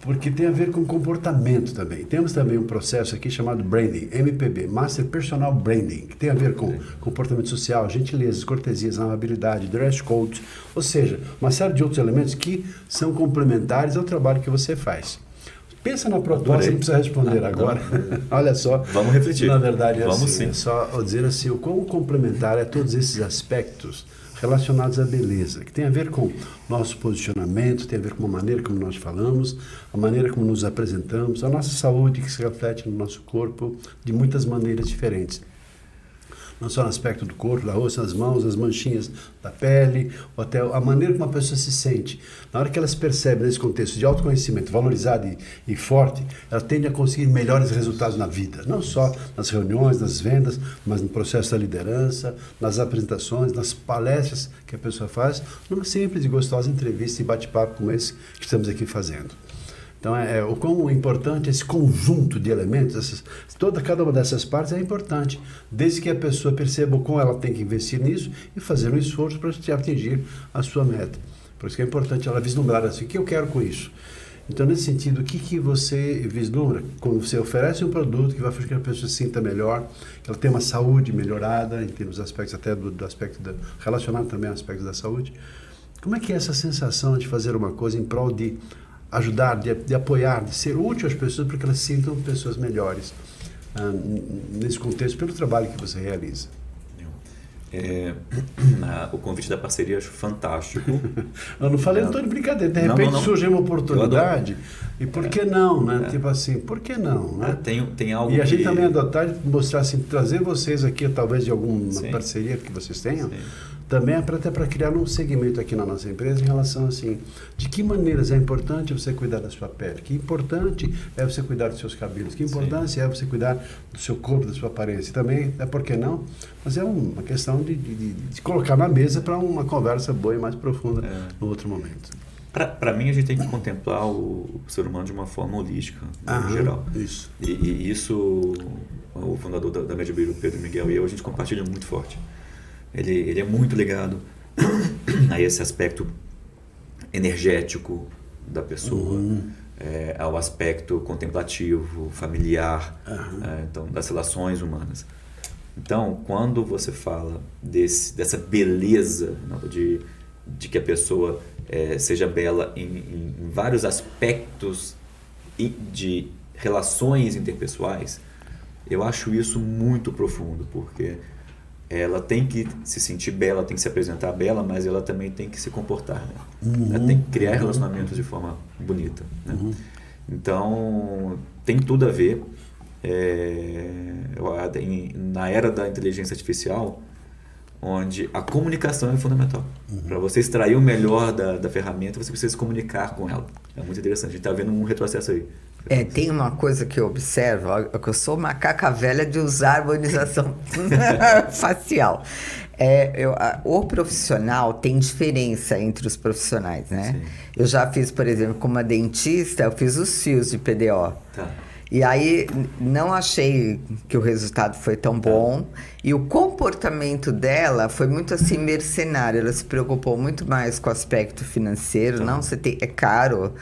porque tem a ver com comportamento também. Temos também um processo aqui chamado Branding, MPB, Master Personal Branding, que tem a ver com comportamento social, gentilezas, cortesias, amabilidade, dress code, ou seja, uma série de outros elementos que são complementares ao trabalho que você faz. Pensa na proposta, não precisa responder agora. Olha só.
Vamos refletir.
Na verdade,
vamos
assim,
sim.
É só dizer assim, o quão complementar é todos esses aspectos relacionados à beleza, que tem a ver com nosso posicionamento, tem a ver com a maneira como nós falamos, a maneira como nos apresentamos, a nossa saúde que se reflete no nosso corpo de muitas maneiras diferentes. Não só no aspecto do corpo, da rosto, das mãos, as manchinhas da pele, ou até a maneira como a pessoa se sente. Na hora que ela se percebe nesse contexto de autoconhecimento valorizado e forte, ela tende a conseguir melhores resultados na vida. Não só nas reuniões, nas vendas, mas no processo da liderança, nas apresentações, nas palestras que a pessoa faz, numa simples e gostosa entrevista e bate-papo como esse que estamos aqui fazendo. Então, o quão importante esse conjunto de elementos, cada uma dessas partes é importante, desde que a pessoa perceba o quão ela tem que investir nisso e fazer um esforço para atingir a sua meta. Por isso que é importante ela vislumbrar assim, o que eu quero com isso? Então, nesse sentido, o que você vislumbra quando você oferece um produto que vai fazer com que a pessoa se sinta melhor, que ela tenha uma saúde melhorada, em termos de aspectos até do aspecto relacionado também ao aspecto da saúde? Como é que é essa sensação de fazer uma coisa em prol de ajudar, de apoiar, de ser útil às pessoas para que elas se sintam pessoas melhores nesse contexto, pelo trabalho que você realiza?
O convite da parceria eu acho fantástico.
Eu não falei, não estou de brincadeira, de repente surge uma oportunidade e por que não, né? Tipo assim, por que não, né?
Tem algo
e a gente também adotar e mostrar assim, trazer vocês aqui talvez de alguma parceria que vocês tenham, também até para criar um segmento aqui na nossa empresa em relação assim, de que maneiras é importante você cuidar da sua pele, que importante é você cuidar dos seus cabelos, que importância é você cuidar do seu corpo, da sua aparência. Também, por que não? Mas é uma questão de colocar na mesa para uma conversa boa e mais profunda no outro momento.
Para mim, a gente tem que contemplar o ser humano de uma forma holística, em geral.
Isso.
E isso, o fundador da MedBio, o Pedro Miguel, e eu, a gente compartilha muito forte. Ele é muito ligado a esse aspecto energético da pessoa, ao aspecto contemplativo, familiar, então, das relações humanas. Então, quando você fala dessa beleza, de que a pessoa seja bela em vários aspectos de relações interpessoais, eu acho isso muito profundo, porque ela tem que se sentir bela, tem que se apresentar bela, mas ela também tem que se comportar, né? Ela tem que criar relacionamentos de forma bonita, né? Então, tem tudo a ver. Na era da inteligência artificial, onde a comunicação é fundamental. Para você extrair o melhor da ferramenta, você precisa se comunicar com ela. É muito interessante. A gente está vendo um retrocesso aí.
Tem uma coisa que eu observo, que eu sou macaca velha de usar harmonização facial. O profissional tem diferença entre os profissionais, né?
Sim.
Eu já fiz, por exemplo, como uma dentista, eu fiz os fios de PDO.
Tá.
E aí, não achei que o resultado foi tão bom. E o comportamento dela foi muito assim, mercenário. Ela se preocupou muito mais com o aspecto financeiro. Não, é caro,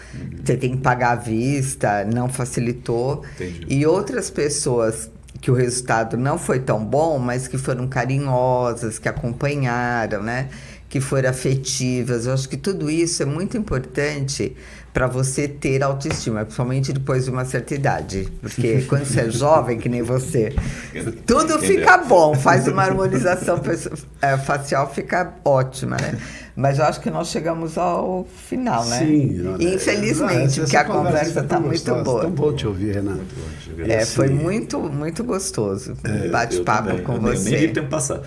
você tem que pagar à vista, não facilitou.
Entendi.
E outras pessoas que o resultado não foi tão bom, mas que foram carinhosas, que acompanharam, né? Que foram afetivas. Eu acho que tudo isso é muito importante para você ter autoestima, principalmente depois de uma certa idade. Porque quando você é jovem, que nem você, tudo fica bom, faz uma harmonização facial, fica ótima, né? Mas eu acho que nós chegamos ao final, né?
Sim.
Infelizmente, porque a conversa está muito boa.
Tão bom te ouvir, Renato.
Foi muito, muito gostoso bate-papo com você.
Nem vi o tempo passar.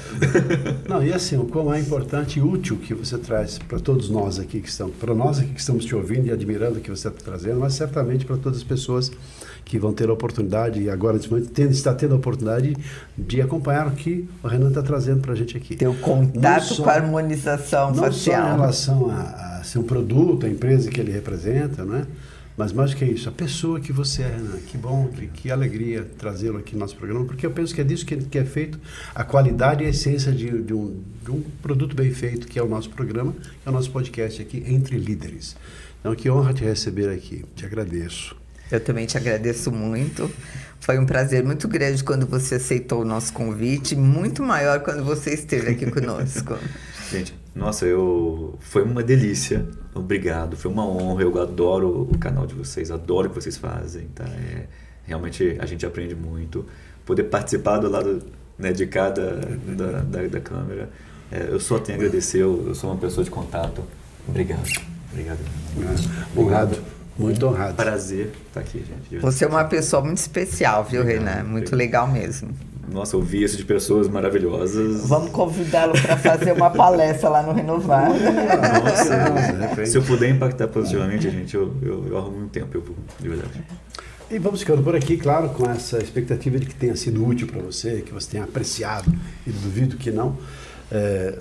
Não, e assim, o quão é importante e útil que você traz para todos nós aqui que estamos, para nós aqui que estamos te ouvindo e admirando o que você está trazendo, mas certamente para todas as pessoas que vão ter a oportunidade, e agora está tendo a oportunidade de acompanhar o que o Renan está trazendo para a gente aqui.
Ter o contato com a harmonização facial.
Não só em relação a ser um produto, a empresa que ele representa, não é? Mas mais do que isso, a pessoa que você é, Renan. Que bom, que alegria trazê-lo aqui no nosso programa, porque eu penso que é disso que é feito a qualidade e a essência de um produto bem feito, que é o nosso programa, que é o nosso podcast aqui, Entre Líderes. Então, que honra te receber aqui. Te agradeço.
Eu também te agradeço muito. Foi um prazer muito grande quando você aceitou o nosso convite, muito maior quando você esteve aqui conosco.
Gente, nossa, foi uma delícia. Obrigado, foi uma honra. Eu adoro o canal de vocês, adoro o que vocês fazem, tá? Realmente a gente aprende muito. Poder participar do lado, né, de cada da câmera. Eu só tenho a agradecer, eu sou uma pessoa de contato. Obrigado.
Honrado. Muito honrado.
Prazer estar aqui, gente.
Você é uma pessoa muito especial, viu, Renan? Muito legal mesmo.
Nossa, ouvir isso de pessoas maravilhosas.
Vamos convidá-lo para fazer uma palestra lá no Renovar.
Nossa, se eu puder impactar positivamente, gente, eu arrumo um tempo, eu vou, de verdade.
E vamos ficando por aqui, claro, com essa expectativa de que tenha sido útil para você, que você tenha apreciado, e duvido que não.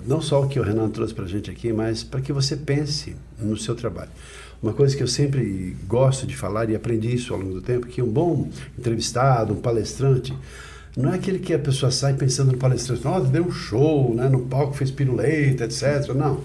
Não só o que o Renan trouxe para a gente aqui, mas para que você pense no seu trabalho. Uma coisa que eu sempre gosto de falar, e aprendi isso ao longo do tempo, que um bom entrevistado, um palestrante, não é aquele que a pessoa sai pensando no palestrante, nossa, deu um show, né, no palco fez piruleta, etc. Não.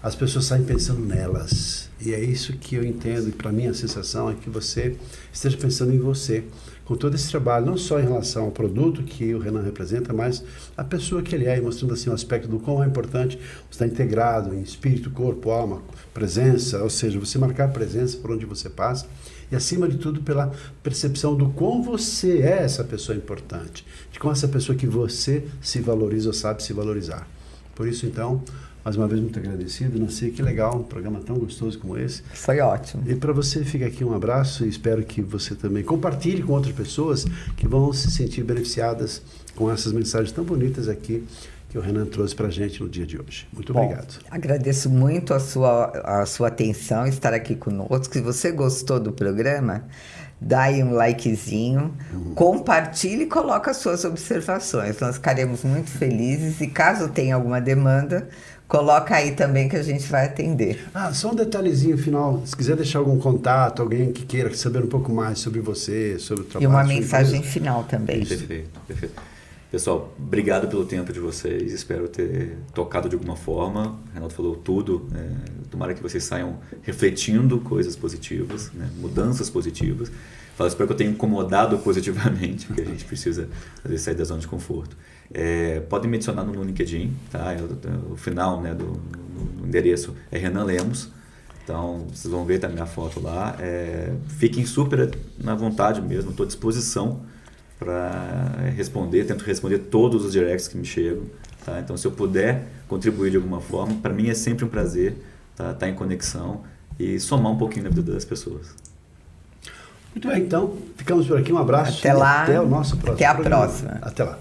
As pessoas saem pensando nelas. E é isso que eu entendo, e para mim a sensação é que você esteja pensando em você, com todo esse trabalho, não só em relação ao produto que o Renan representa, mas a pessoa que ele é, e mostrando assim o aspecto do quão é importante estar integrado em espírito, corpo, alma, presença, ou seja, você marcar presença por onde você passa, e acima de tudo pela percepção do quão você é essa pessoa importante, de como essa pessoa que você se valoriza ou sabe se valorizar. Por isso, então, mais uma vez, muito agradecido. Nancy, que legal, um programa tão gostoso como esse.
Foi ótimo.
E para você, fica aqui um abraço e espero que você também compartilhe com outras pessoas que vão se sentir beneficiadas com essas mensagens tão bonitas aqui que o Renan trouxe para a gente no dia de hoje. Muito obrigado.
Agradeço muito a sua atenção, estar aqui conosco. Se você gostou do programa, dá aí um likezinho, compartilhe e coloque as suas observações. Nós ficaremos muito felizes e caso tenha alguma demanda, coloca aí também que a gente vai atender.
Só um detalhezinho final. Se quiser deixar algum contato, alguém que queira saber um pouco mais sobre você, sobre o trabalho.
E uma mensagem final também.
Perfeito. Pessoal, obrigado pelo tempo de vocês. Espero ter tocado de alguma forma. O Renato falou tudo. Tomara que vocês saiam refletindo coisas positivas, né? Mudanças positivas. Espero que eu tenha incomodado positivamente, porque a gente precisa sair da zona de conforto. Podem me adicionar no LinkedIn, tá? O final, né, do endereço é Renan Lemos. Então, vocês vão ver, tá a minha foto lá. Fiquem super na vontade mesmo, estou à disposição para responder. Tento responder todos os directs que me chegam. Tá? Então, se eu puder contribuir de alguma forma, para mim é sempre um prazer tá em conexão e somar um pouquinho na vida das pessoas.
Muito bem, então, ficamos por aqui. Um abraço.
Até lá.
Até o nosso próximo
Até a
programa.
próxima.
Até lá.